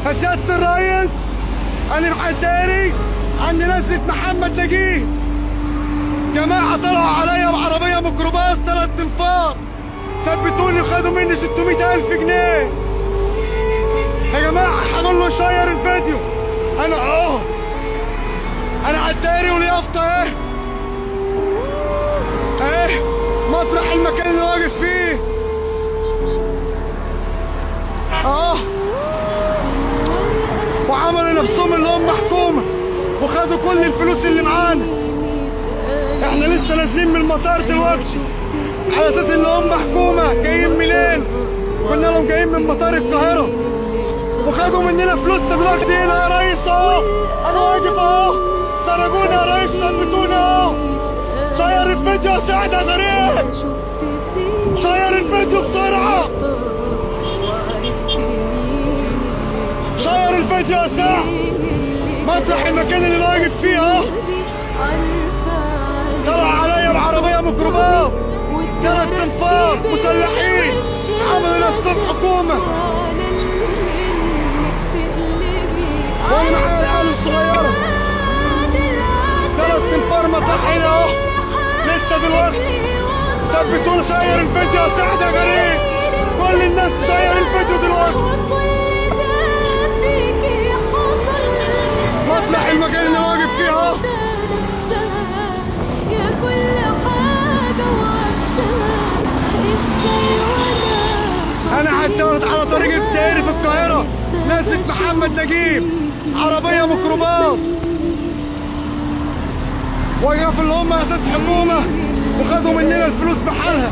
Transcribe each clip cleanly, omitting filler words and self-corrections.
يا سيادة الريس، أنا الحداري عند نزلة محمد نجيب. جماعة طلعوا عليا بعربية ميكروباص 3 انفار، ثبتوني وخدوا مني 600,000 جنيه. يا جماعة هنقول له شير الفيديو. أنا حداري واليافطة إيه مطرح المكان اللي واقف فيه وعملوا نفسهم اللي هم حكومة وخدوا كل الفلوس اللي معانا. احنا لسه نازلين من المطار دلوقتي على اساس ان هم حكومة. جايين منين؟ قلنا لهم جايين من مطار القاهرة وخدوا مننا فلوسنا دلوقتي. هنا يا ريس انا واقف سرقونا يا ريس، ثبتونا شير الفيديو يا سعد يا غريب، شير الفيديو بسرعة، شير الفيديو يا سعد. مطرح المكان اللي واقف فيه طلع عليا بعربية ميكروباص 3 انفار مسلحين عملوا نفسهم حكومة، وانا معايا العيال الصغيرة. 3 انفار مطرحين لسه دلوقتي. ثبتونا شير الفيديو يا سعد يا غريب، كل الناس تشير الفيديو دلوقتي. مطرح المكان اللي واقف فيه انا عديت على طريق الدائري في القاهرة، نزلة محمد نجيب عربية ميكروباص، وقفوا اللي هم اساس حكومة وخدوا مننا الفلوس بحالها.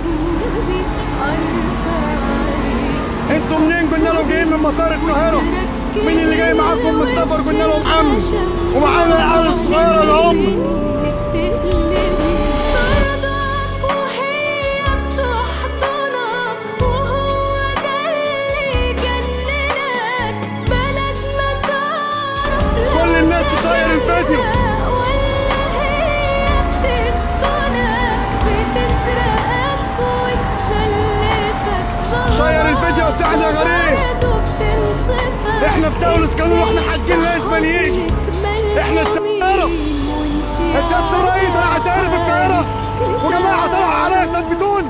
انتوا منين؟ قلنا لهم جايين من مطار القاهرة. مين اللي جاي معاكم من السفر؟ قلنا لهم عمي، ومعانا العيال الصغيرة اللي هم كل الناس تشير الفيديو. شير الفيديو يا سعد يا غريب. احنا في دولة قانون واحنا حاجين لازم يجي. احنا السيارة يا سيادة الريس، انا حداري في القاهرة وجماعة طلعوا عليا ثبتوني.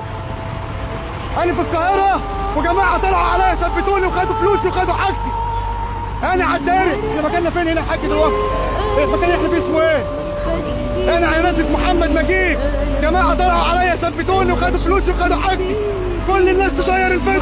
انا في القاهرة وجماعة طلعوا عليا ثبتوني وخدوا فلوسي وخدوا حاجتي. انا حداري. احنا مكاننا فين هنا يا حاج دلوقتي؟ المكان احنا فيه اسمه ايه؟ انا على نزلة محمد نجيب. جماعة طلعوا عليا ثبتوني وخدوا فلوسي وخدوا حاجتي. كل الناس تشير الفيديو.